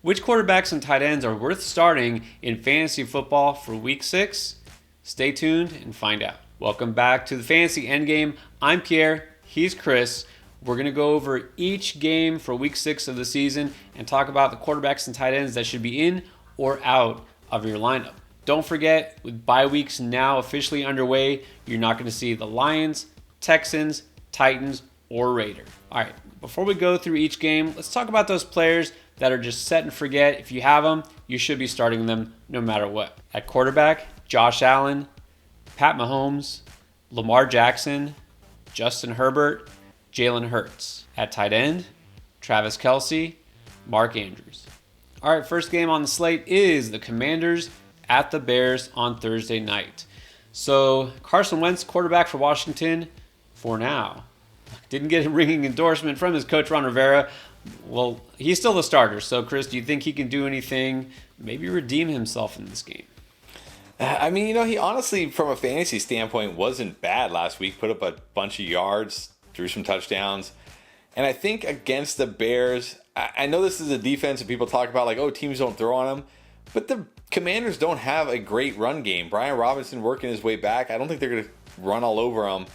Which quarterbacks and tight ends are worth starting in fantasy football for week 6? Stay tuned and find out. Welcome back to the Fantasy Endgame. I'm Pierre. He's Chris. We're going to go over each game for week 6 of the season and talk about the quarterbacks and tight ends that should be in or out of your lineup. Don't forget, with bye weeks now officially underway, you're not going to see the Lions, Texans, Titans, or Raiders. All right, before we go through each game, let's talk about those players that are just set and forget. If you have them, you should be starting them no matter what. At quarterback, Josh Allen, Pat Mahomes, Lamar Jackson, Justin Herbert, Jalen Hurts. At tight end, Travis Kelce, Mark Andrews. All right, first game on the slate is the Commanders at the Bears on Thursday night. So Carson Wentz, quarterback for Washington, for now. Didn't get a ringing endorsement from his coach, Ron Rivera. Well, he's still the starter. So, Chris, do you think he can do anything, maybe redeem himself in this game? I mean, he honestly, from a fantasy standpoint, wasn't bad last week. Put up a bunch of yards, threw some touchdowns. And I think against the Bears, I know this is a defense that people talk about, like, oh, teams don't throw on them. But the Commanders don't have a great run game. Brian Robinson working his way back. I don't think they're going to run all over them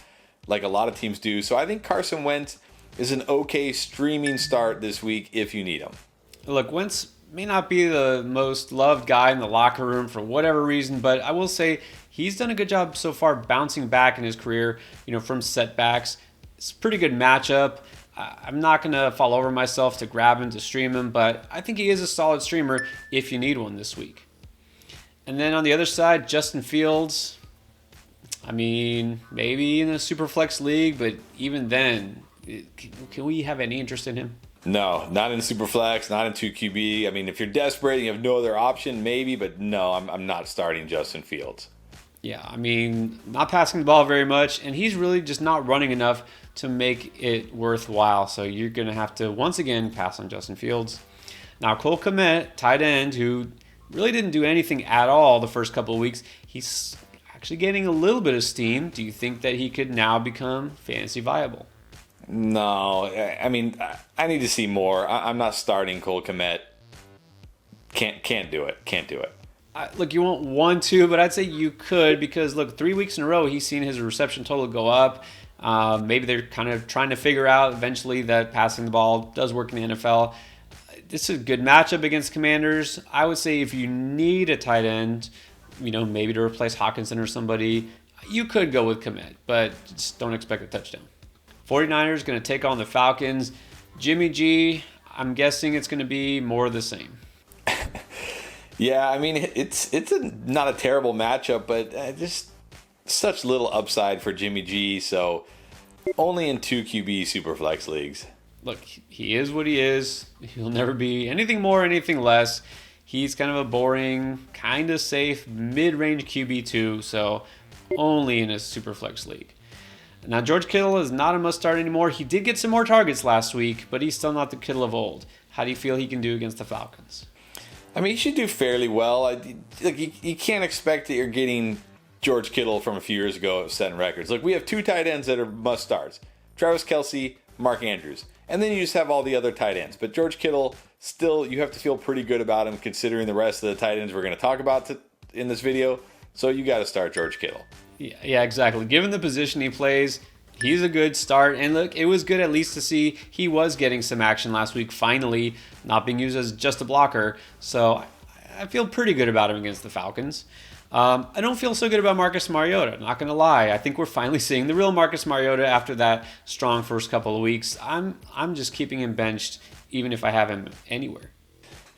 like a lot of teams do. So I think Carson Wentz is an okay streaming start this week if you need him. Look, Wentz may not be the most loved guy in the locker room for whatever reason, but I will say he's done a good job so far bouncing back in his career, from setbacks. It's a pretty good matchup. I'm not going to fall over myself to grab him, to stream him, but I think he is a solid streamer if you need one this week. And then on the other side, Justin Fields. I mean, maybe in a Superflex league, but even then, can we have any interest in him? No, not in Superflex, not in 2QB. I mean, if you're desperate and you have no other option, maybe, but no, I'm not starting Justin Fields. Yeah, I mean, not passing the ball very much, and he's really just not running enough to make it worthwhile. So you're going to have to, once again, pass on Justin Fields. Now, Cole Kmet, tight end, who really didn't do anything at all the first couple of weeks, he's actually getting a little bit of steam. Do you think that he could now become fantasy viable? No, I mean, I need to see more. I'm not starting Cole Kmet. Can't do it. Look, you won't want to, but I'd say you could because, look, 3 weeks in a row, he's seen his reception total go up. Maybe they're kind of trying to figure out eventually that passing the ball does work in the NFL. This is a good matchup against Commanders. I would say if you need a tight end, maybe to replace Hawkinson or somebody, you could go with Kmet, but just don't expect a touchdown. 49ers going to take on the Falcons. Jimmy G, I'm guessing it's going to be more of the same. Yeah, I mean, it's not a terrible matchup, but just such little upside for Jimmy G, so only in 2QB Superflex leagues. Look, he is what he is. He'll never be anything more, anything less. He's kind of a boring, kind of safe, mid-range QB2, so only in a Superflex league. Now, George Kittle is not a must-start anymore. He did get some more targets last week, but he's still not the Kittle of old. How do you feel he can do against the Falcons? I mean, he should do fairly well. You can't expect that you're getting George Kittle from a few years ago setting records. Look, we have 2 tight ends that are must-starts. Travis Kelce, Mark Andrews. And then you just have all the other tight ends. But George Kittle, still, you have to feel pretty good about him considering the rest of the tight ends we're going to talk about in this video. So you got to start George Kittle. Yeah, exactly. Given the position he plays, he's a good start. And look, it was good at least to see he was getting some action last week, finally, not being used as just a blocker. So I feel pretty good about him against the Falcons. I don't feel so good about Marcus Mariota, not going to lie. I think we're finally seeing the real Marcus Mariota after that strong first couple of weeks. I'm just keeping him benched even if I have him anywhere.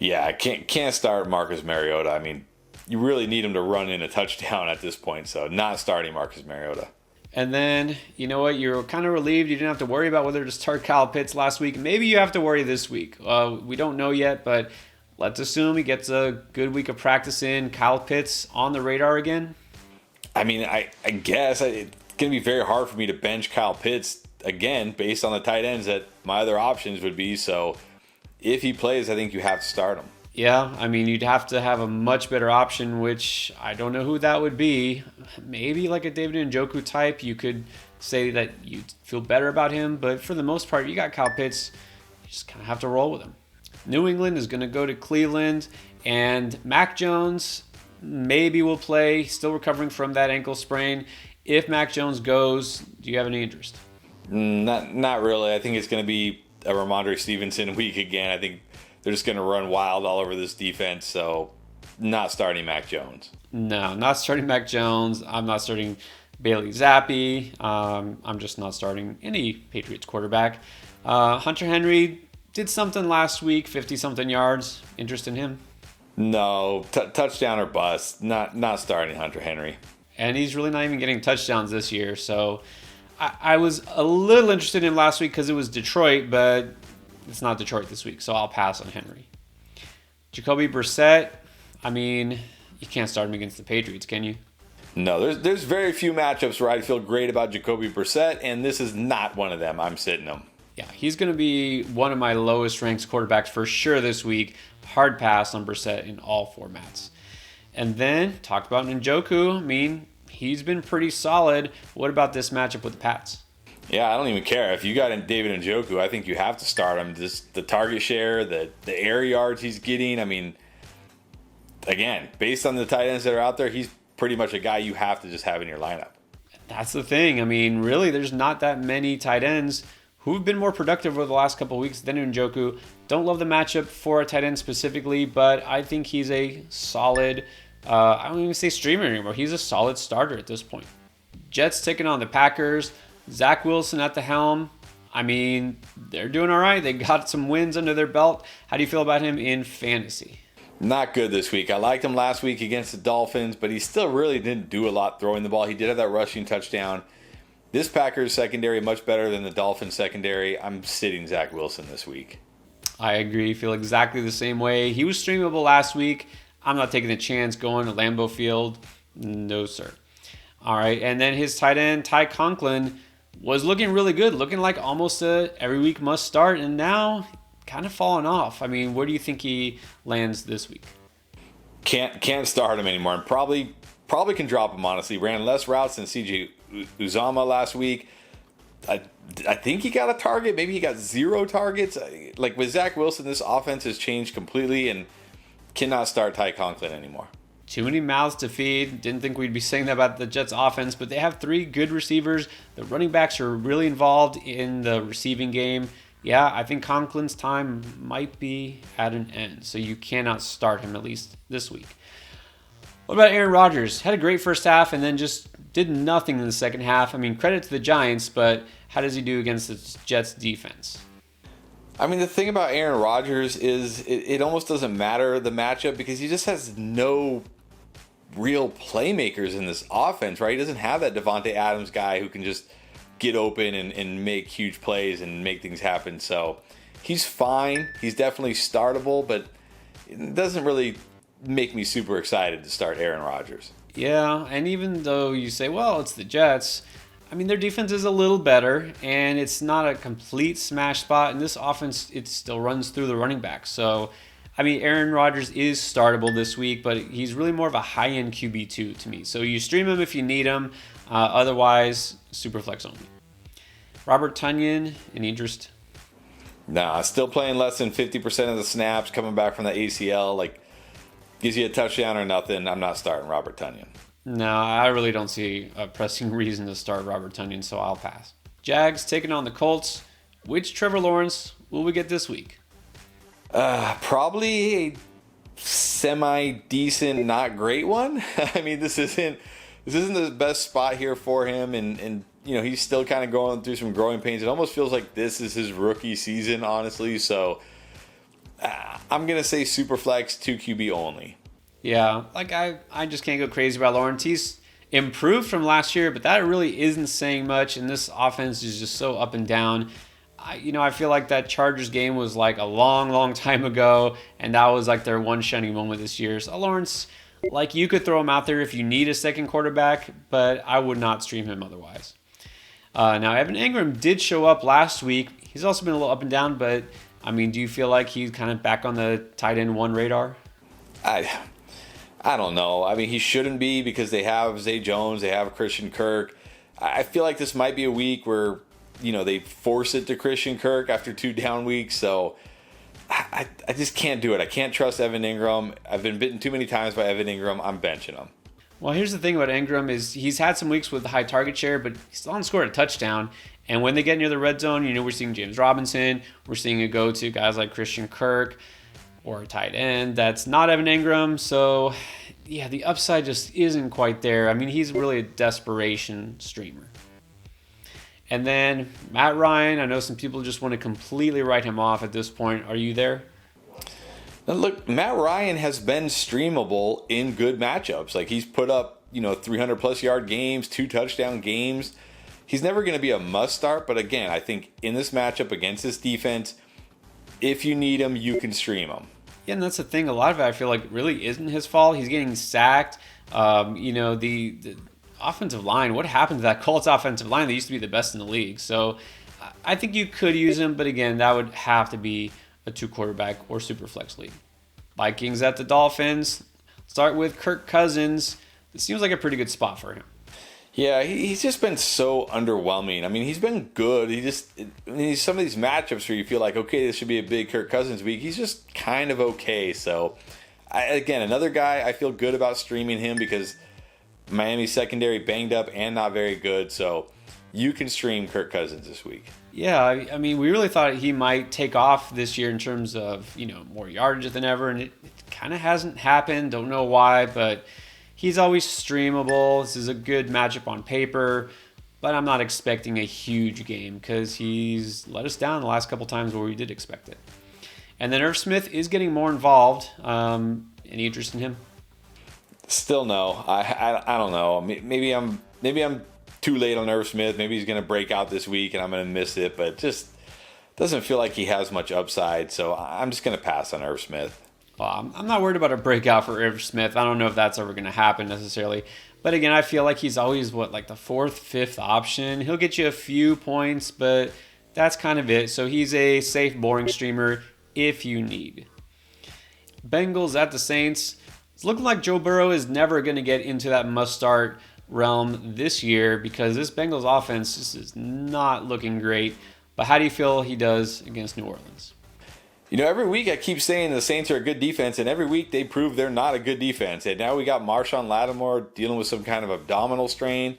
Yeah, I can't start Marcus Mariota. I mean, you really need him to run in a touchdown at this point, so not starting Marcus Mariota. And then, you know what, you're kind of relieved you didn't have to worry about whether to start Kyle Pitts last week. Maybe you have to worry this week. We don't know yet, but let's assume he gets a good week of practice in. Kyle Pitts on the radar again? I mean, I guess it's going to be very hard for me to bench Kyle Pitts again based on the tight ends that my other options would be. So if he plays, I think you have to start him. Yeah, I mean, you'd have to have a much better option, which I don't know who that would be. Maybe like a David Njoku type. You could say that you feel better about him, but for the most part, you got Kyle Pitts. You just kind of have to roll with him. New England is going to go to Cleveland, and Mac Jones maybe will play, still recovering from that ankle sprain. If Mac Jones goes, do you have any interest? Not really. I think it's going to be a Ramondre Stevenson week again. I think they're just going to run wild all over this defense, so not starting Mac Jones. No, not starting Mac Jones. I'm not starting Bailey Zappi. I'm just not starting any Patriots quarterback. Hunter Henry did something last week, 50-something yards. Interest in him? No, touchdown or bust. Not starting Hunter Henry. And he's really not even getting touchdowns this year. So I was a little interested in him last week because it was Detroit, but it's not Detroit this week, so I'll pass on Henry. Jacoby Brissett, I mean, you can't start him against the Patriots, can you? No, there's very few matchups where I feel great about Jacoby Brissett, and this is not one of them. I'm sitting him. Yeah, he's going to be one of my lowest ranked quarterbacks for sure this week. Hard pass on Brissett in all formats. And then, talked about Njoku. I mean, he's been pretty solid. What about this matchup with the Pats? Yeah, I don't even care. If you got David Njoku, I think you have to start him. Just the target share, the air yards he's getting. I mean, again, based on the tight ends that are out there, he's pretty much a guy you have to just have in your lineup. That's the thing. I mean, really, there's not that many tight ends who've been more productive over the last couple of weeks than Njoku. Don't love the matchup for a tight end specifically, but I think he's a solid, I don't even say streamer anymore. He's a solid starter at this point. Jets taking on the Packers. Zach Wilson at the helm. I mean, they're doing all right. They got some wins under their belt. How do you feel about him in fantasy? Not good this week. I liked him last week against the Dolphins, but he still really didn't do a lot throwing the ball. He did have that rushing touchdown. This Packers secondary much better than the Dolphins secondary. I'm sitting Zach Wilson this week. I agree. Feel exactly the same way. He was streamable last week. I'm not taking a chance going to Lambeau Field. No, sir. All right, and then his tight end, Ty Conklin, was looking really good, looking like almost a every week must start, and now kind of falling off. I mean, where do you think he lands this week? Can't start him anymore. And probably can drop him, honestly. Ran less routes than CJ Uzama last week. I think he got a target. Maybe he got 0 targets. Like with Zach Wilson, this offense has changed completely and cannot start Ty Conklin anymore. Too many mouths to feed. Didn't think we'd be saying that about the Jets offense, but they have 3 good receivers. The running backs are really involved in the receiving game. Yeah, I think Conklin's time might be at an end, so you cannot start him at least this week. What about Aaron Rodgers? Had a great first half and then just did nothing in the second half. I mean, credit to the Giants, but how does he do against the Jets defense? I mean, the thing about Aaron Rodgers is it almost doesn't matter the matchup because he just has no real playmakers in this offense, right? He doesn't have that Devontae Adams guy who can just get open and make huge plays and make things happen. So he's fine. He's definitely startable, but it doesn't really make me super excited to start Aaron Rodgers. Yeah, and even though you say, well, it's the Jets, I mean, their defense is a little better, and it's not a complete smash spot. In this offense, it still runs through the running back. So, I mean, Aaron Rodgers is startable this week, but he's really more of a high-end QB2 to me. So you stream him if you need him. Otherwise, super flex only. Robert Tonyan, any interest? Nah, still playing less than 50% of the snaps, coming back from the ACL. Like, gives you a touchdown or nothing. I'm not starting Robert Tonyan. No, I really don't see a pressing reason to start Robert Tonyan, so I'll pass. Jags taking on the Colts. Which Trevor Lawrence will we get this week? Probably a semi-decent, not great one. I mean, this isn't the best spot here for him, and you know, he's still kind of going through some growing pains. It almost feels like this is his rookie season, honestly. So I'm gonna say Superflex 2 QB only. Yeah, like I just can't go crazy about Lawrence. He's improved from last year, but that really isn't saying much. And this offense is just so up and down. I feel like that Chargers game was like a long, long time ago, and that was like their one shining moment this year. So Lawrence, like, you could throw him out there if you need a second quarterback, but I would not stream him otherwise. Now, Evan Ingram did show up last week. He's also been a little up and down, but I mean, do you feel like he's kind of back on the tight end 1 radar? I don't know. I mean, he shouldn't be because they have Zay Jones, they have Christian Kirk. I feel like this might be a week where, you know, they force it to Christian Kirk after 2 down weeks. So I just can't do it. I can't trust Evan Ingram. I've been bitten too many times by Evan Ingram. I'm benching him. Well, here's the thing about Ingram is he's had some weeks with high target share, but he still hasn't scored a touchdown. And when they get near the red zone, we're seeing James Robinson. We're seeing it go to guys like Christian Kirk or a tight end. That's not Evan Ingram. So, yeah, the upside just isn't quite there. I mean, he's really a desperation streamer. And then Matt Ryan, I know some people just want to completely write him off at this point. Are you there? Now look, Matt Ryan has been streamable in good matchups. Like he's put up, 300 plus yard games, 2 touchdown games. He's never going to be a must start, but again, I think in this matchup against this defense, if you need him, you can stream him. Yeah, and that's the thing. A lot of it I feel like really isn't his fault. He's getting sacked. The offensive line, what happened to that Colts offensive line? They used to be the best in the league. So I think you could use him, but again, that would have to be a 2-quarterback or super flex league. Vikings at the Dolphins. Start with Kirk Cousins. It seems like a pretty good spot for him. Yeah, he's just been so underwhelming. I mean, he's been good. Some of these matchups where you feel like, okay, this should be a big Kirk Cousins week. He's just kind of okay. So, again, another guy I feel good about streaming him because Miami's secondary banged up and not very good. So, you can stream Kirk Cousins this week. Yeah, I mean, we really thought he might take off this year in terms of, more yardage than ever, and it kind of hasn't happened. Don't know why, but he's always streamable. This is a good matchup on paper, but I'm not expecting a huge game because he's let us down the last couple times where we did expect it. And then Irv Smith is getting more involved. Any interest in him? Still no. I don't know. Maybe I'm too late on Irv Smith. Maybe he's going to break out this week and I'm going to miss it, but just doesn't feel like he has much upside. So I'm just going to pass on Irv Smith. Well, I'm not worried about a breakout for Irv Smith. I don't know if that's ever going to happen necessarily. But again, I feel like he's always, the 4th, 5th option. He'll get you a few points, but that's kind of it. So he's a safe, boring streamer if you need. Bengals at the Saints. It's looking like Joe Burrow is never going to get into that must-start realm this year because this Bengals offense just is not looking great. But how do you feel he does against New Orleans? Every week I keep saying the Saints are a good defense, and every week they prove they're not a good defense. And now we got Marshawn Lattimore dealing with some kind of abdominal strain.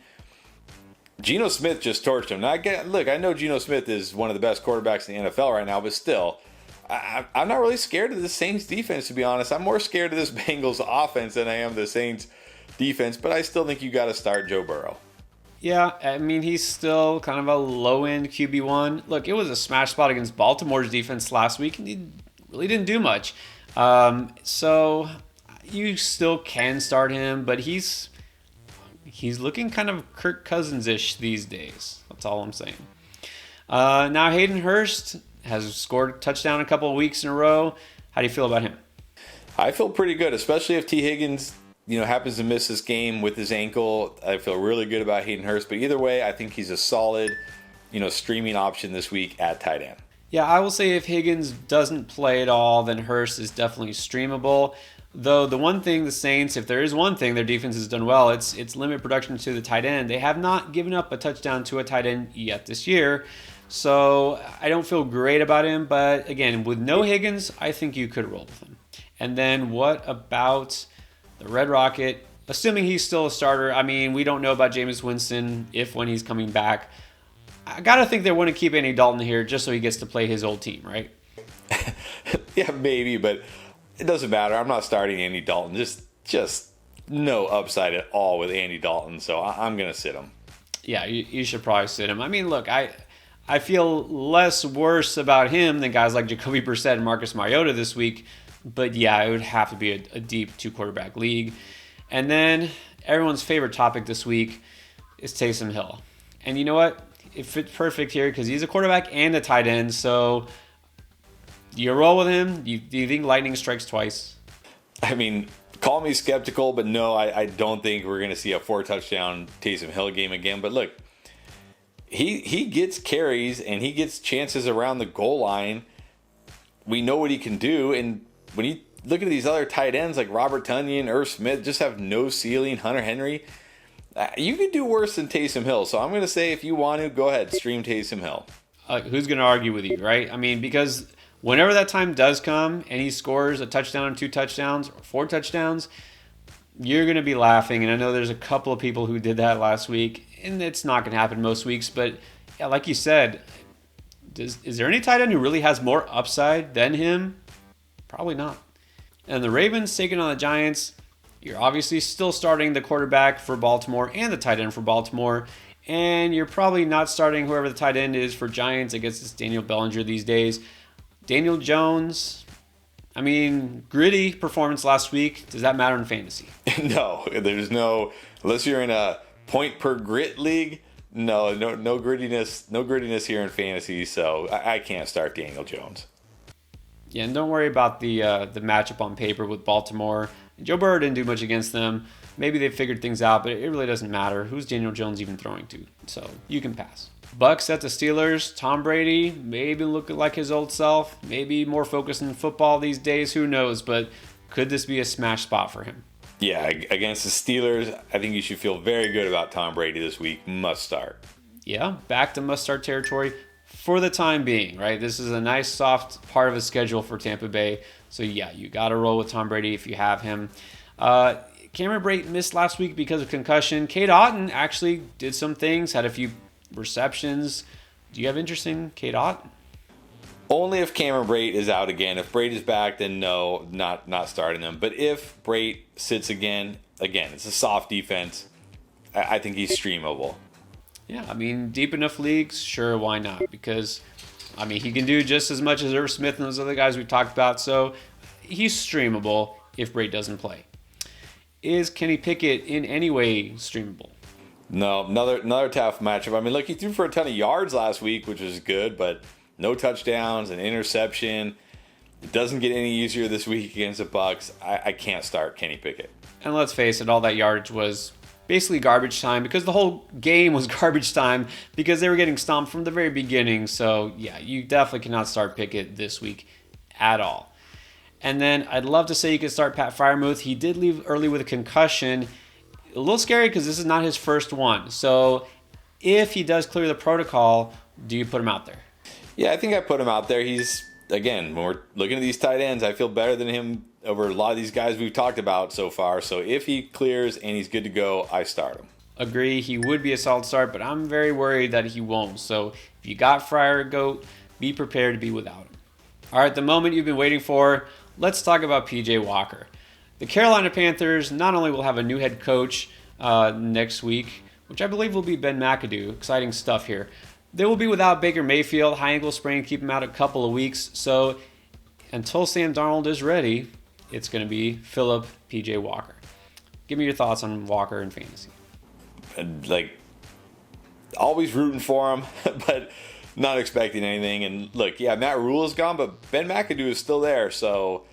Geno Smith just torched him. Now, I know Geno Smith is one of the best quarterbacks in the NFL right now, but still, I'm not really scared of the Saints defense, to be honest. I'm more scared of this Bengals offense than I am the Saints defense, but I still think you got to start Joe Burrow. Yeah, I mean, he's still kind of a low-end QB1. Look, it was a smash spot against Baltimore's defense last week, and he really didn't do much. So you still can start him, but he's looking kind of Kirk Cousins-ish these days. That's all I'm saying. Now, Hayden Hurst has scored a touchdown a couple of weeks in a row. How do you feel about him? I feel pretty good, especially if T. Higgins happens to miss this game with his ankle. I feel really good about Hayden Hurst. But either way, I think he's a solid, streaming option this week at tight end. Yeah, I will say if Higgins doesn't play at all, then Hurst is definitely streamable. Though the one thing the Saints, if there is one thing their defense has done well, it's limit production to the tight end. They have not given up a touchdown to a tight end yet this year. So I don't feel great about him. But again, with no Higgins, I think you could roll with him. And then what about the Red Rocket, assuming he's still a starter? I mean, we don't know about Jameis Winston when he's coming back. I got to think they want to keep Andy Dalton here just so he gets to play his old team, right? Yeah, maybe, but it doesn't matter. I'm not starting Andy Dalton. Just no upside at all with Andy Dalton, so I'm going to sit him. Yeah, you should probably sit him. I mean, look, I feel less worse about him than guys like Jacoby Brissett and Marcus Mariota this week. But yeah, it would have to be a deep 2-quarterback league. And then everyone's favorite topic this week is Taysom Hill. And you know what? It fits perfect here because he's a quarterback and a tight end. So do you roll with him? Do you think lightning strikes twice? I mean, call me skeptical, but no, I don't think we're going to see a 4-touchdown Taysom Hill game again. But look, he gets carries and he gets chances around the goal line. We know what he can do, and when you look at these other tight ends like Robert Tonyan, Irv Smith, just have no ceiling. Hunter Henry, you could do worse than Taysom Hill. So I'm going to say if you want to, go ahead, stream Taysom Hill. Who's going to argue with you, right? I mean, because whenever that time does come and he scores a touchdown and 2 touchdowns or 4 touchdowns, you're going to be laughing. And I know there's a couple of people who did that last week, and it's not going to happen most weeks. But yeah, like you said, is there any tight end who really has more upside than him? Probably not. And the Ravens taking on the Giants, you're obviously still starting the quarterback for Baltimore and the tight end for Baltimore. And you're probably not starting whoever the tight end is for Giants. I guess it's Daniel Bellinger these days. Daniel Jones, I mean, gritty performance last week. Does that matter in fantasy? No, there's no, unless you're in a point per grit league, no grittiness here in fantasy. So I can't start Daniel Jones. Yeah, and don't worry about the matchup on paper with Baltimore. Joe Burrow didn't do much against them. Maybe they figured things out, but it really doesn't matter. Who's Daniel Jones even throwing to? So you can pass. Bucks at the Steelers. Tom Brady, maybe looking like his old self. Maybe more focused on football these days. Who knows? But could this be a smash spot for him? Yeah, against the Steelers, I think you should feel very good about Tom Brady this week. Must start. Yeah, back to must-start territory for the time being, right? This is a nice, soft part of the schedule for Tampa Bay. So, yeah, you got to roll with Tom Brady if you have him. Cameron Brate missed last week because of concussion. Cade Otton actually did some things, had a few receptions. Do you have interest in Cade Otton? Only if Cameron Brate is out again. If Brate is back, then no, not starting them. But if Brate sits again, it's a soft defense. I think he's streamable. Yeah, I mean, deep enough leagues, sure, why not? Because, I mean, he can do just as much as Irv Smith and those other guys we talked about. So he's streamable if Brate doesn't play. Is Kenny Pickett in any way streamable? No, another tough matchup. I mean, look, he threw for a ton of yards last week, which was good, but no touchdowns, an interception. It doesn't get any easier this week against the Bucs. I can't start Kenny Pickett. And let's face it, all that yardage was basically garbage time because the whole game was garbage time because they were getting stomped from the very beginning. So, yeah, you definitely cannot start Pickett this week at all. And then I'd love to say you could start Pat Freiermuth. He did leave early with a concussion. A little scary because this is not his first one. So if he does clear the protocol, do you put him out there? Yeah, I think I put him out there. He's, again, when we're looking at these tight ends, I feel better than him over a lot of these guys we've talked about so far. So if he clears and he's good to go, I start him. Agree, he would be a solid start, but I'm very worried that he won't. So if you got Fryer Goat, be prepared to be without him. All right, the moment you've been waiting for, let's talk about P.J. Walker. The Carolina Panthers not only will have a new head coach next week, which I believe will be Ben McAdoo. Exciting stuff here. They will be without Baker Mayfield. High ankle sprain, keep him out a couple of weeks. So until Sam Darnold is ready, it's going to be Philip P.J. Walker. Give me your thoughts on Walker in fantasy. Always rooting for him, but not expecting anything. And look, yeah, Matt Rule is gone, but Ben McAdoo is still there. So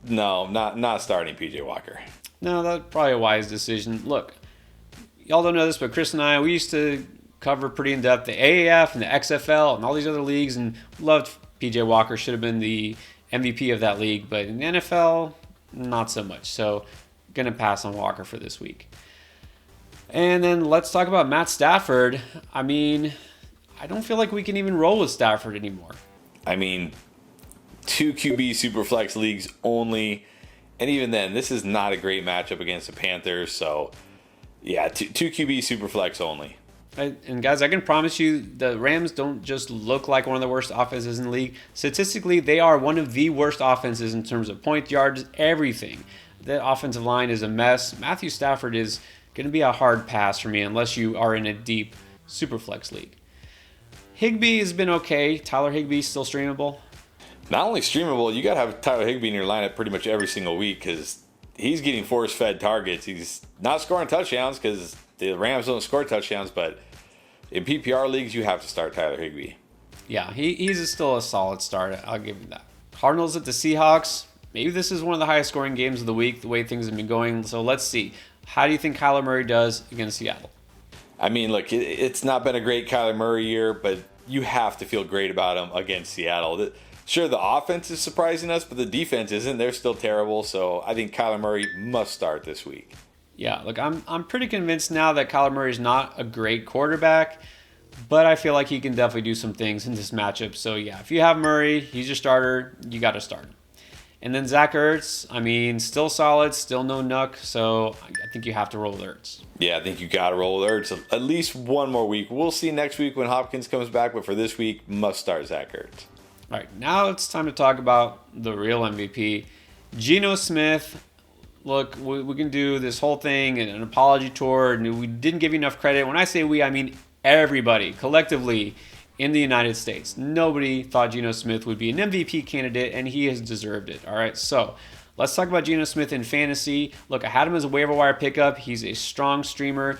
no, not starting P.J. Walker. No, that's probably a wise decision. Look, y'all don't know this, but Chris and I, we used to cover pretty in-depth the AAF and the XFL and all these other leagues, and loved P.J. Walker. Should have been the MVP of that league, but in the NFL, not so much. So going to pass on Walker for this week. And then let's talk about Matt Stafford. I mean, I don't feel like we can even roll with Stafford anymore. I mean, 2 QB Superflex leagues only. And even then, this is not a great matchup against the Panthers. So, yeah, 2 QB Superflex only. And guys, I can promise you the Rams don't just look like one of the worst offenses in the league. Statistically, they are one of the worst offenses in terms of point yards, everything. The offensive line is a mess. Matthew Stafford is going to be a hard pass for me unless you are in a deep Superflex league. Higbee has been okay. Tyler Higbee still streamable. Not only streamable, you got to have Tyler Higbee in your lineup pretty much every single week because he's getting force-fed targets. He's not scoring touchdowns because the Rams don't score touchdowns, but in PPR leagues, you have to start Tyler Higbee. Yeah, he's still a solid start. I'll give him that. Cardinals at the Seahawks. Maybe this is one of the highest scoring games of the week, the way things have been going. So let's see. How do you think Kyler Murray does against Seattle? I mean, look, it's not been a great Kyler Murray year, but you have to feel great about him against Seattle. Sure, the offense is surprising us, but the defense isn't. They're still terrible. So I think Kyler Murray must start this week. Yeah, look, I'm pretty convinced now that Kyler Murray is not a great quarterback, but I feel like he can definitely do some things in this matchup. So yeah, if you have Murray, he's your starter, you got to start him. And then Zach Ertz, I mean, still solid, still no nuck, so I think you have to roll with Ertz. Yeah, I think you got to roll with Ertz at least one more week. We'll see next week when Hopkins comes back, but for this week, must start Zach Ertz. All right, now it's time to talk about the real MVP, Geno Smith. Look, we can do this whole thing and an apology tour, and we didn't give you enough credit. When I say we, I mean everybody, collectively, in the United States. Nobody thought Geno Smith would be an MVP candidate, and he has deserved it. All right, so let's talk about Geno Smith in fantasy. Look, I had him as a waiver wire pickup. He's a strong streamer.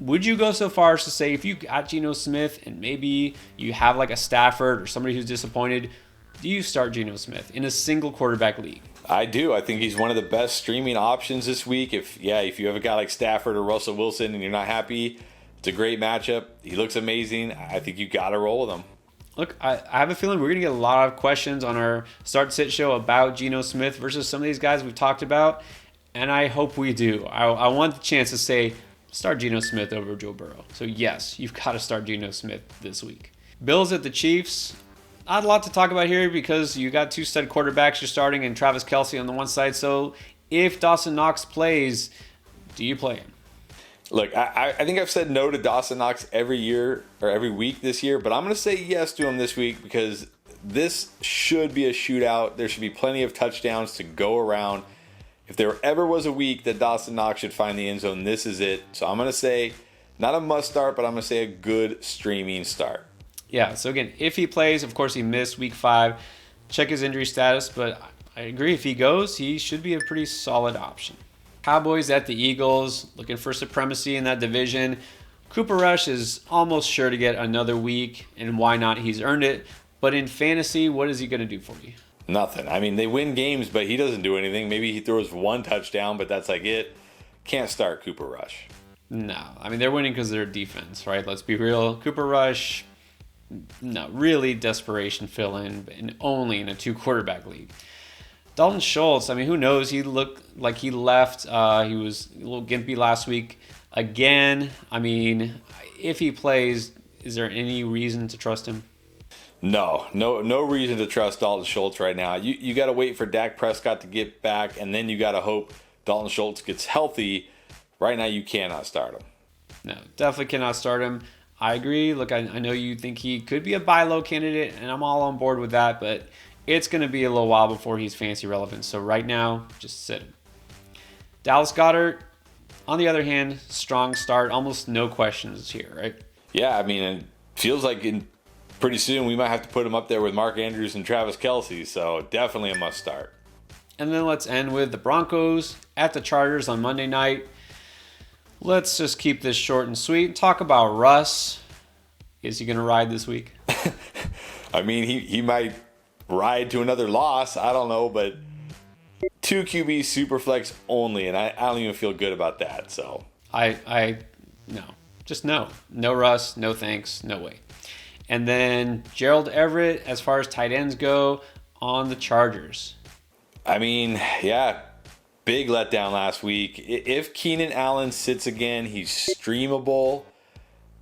Would you go so far as to say if you got Geno Smith and maybe you have like a Stafford or somebody who's disappointed, do you start Geno Smith in a single quarterback league? I do. I think he's one of the best streaming options this week. If you have a guy like Stafford or Russell Wilson and you're not happy, it's a great matchup. He looks amazing. I think you got to roll with him. Look, I have a feeling we're going to get a lot of questions on our Start Sit show about Geno Smith versus some of these guys we've talked about, and I hope we do. I want the chance to say start Geno Smith over Joe Burrow. So yes, you've got to start Geno Smith this week. Bills at the Chiefs. Not a lot to talk about here because you got two stud quarterbacks you're starting and Travis Kelce on the one side. So if Dawson Knox plays, do you play him? Look, I think I've said no to Dawson Knox every year or every week this year, but I'm going to say yes to him this week because this should be a shootout. There should be plenty of touchdowns to go around. If there ever was a week that Dawson Knox should find the end zone, this is it. So I'm going to say not a must start, but I'm going to say a good streaming start. Yeah, so again, if he plays, of course he missed week 5. Check his injury status, but I agree if he goes, he should be a pretty solid option. Cowboys at the Eagles, looking for supremacy in that division. Cooper Rush is almost sure to get another week, and why not? He's earned it. But in fantasy, what is he going to do for you? Nothing. I mean, they win games, but he doesn't do anything. Maybe he throws one touchdown, but that's like it. Can't start Cooper Rush. No. I mean, they're winning because of their defense, right? Let's be real. Cooper Rush, no, really desperation fill-in, and only in a 2-quarterback league. Dalton Schultz, I mean, who knows? He looked like he left. He was a little gimpy last week. Again, I mean, if he plays, is there any reason to trust him? No reason to trust Dalton Schultz right now. You got to wait for Dak Prescott to get back, and then you got to hope Dalton Schultz gets healthy. Right now, you cannot start him. No, definitely cannot start him. I agree. Look, I know you think he could be a buy low candidate, and I'm all on board with that, but it's going to be a little while before he's fantasy relevant. So right now, just sit him. Dallas Goedert, on the other hand, strong start. Almost no questions here, right? Yeah, I mean, it feels like pretty soon we might have to put him up there with Mark Andrews and Travis Kelce. So definitely a must start. And then let's end with the Broncos at the Chargers on Monday night. Let's just keep this short and sweet. Talk about Russ. Is he going to ride this week? I mean, he might ride to another loss. I don't know, but 2 QB super flex only, and I don't even feel good about that. So no, just no Russ, no thanks, no way. And then Gerald Everett, as far as tight ends go, on the Chargers. I mean, yeah, big letdown last week. If Keenan Allen sits again, he's streamable.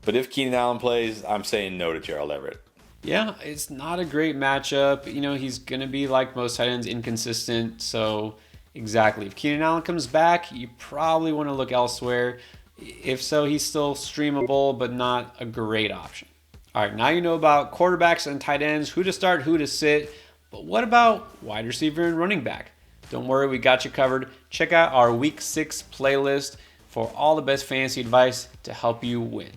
But if Keenan Allen plays, I'm saying no to Gerald Everett. Yeah, it's not a great matchup. You know, he's going to be like most tight ends, inconsistent. So, exactly. If Keenan Allen comes back, you probably want to look elsewhere. If so, he's still streamable, but not a great option. All right, now you know about quarterbacks and tight ends, who to start, who to sit. But what about wide receiver and running back? Don't worry, we got you covered. Check out our Week 6 playlist for all the best fantasy advice to help you win.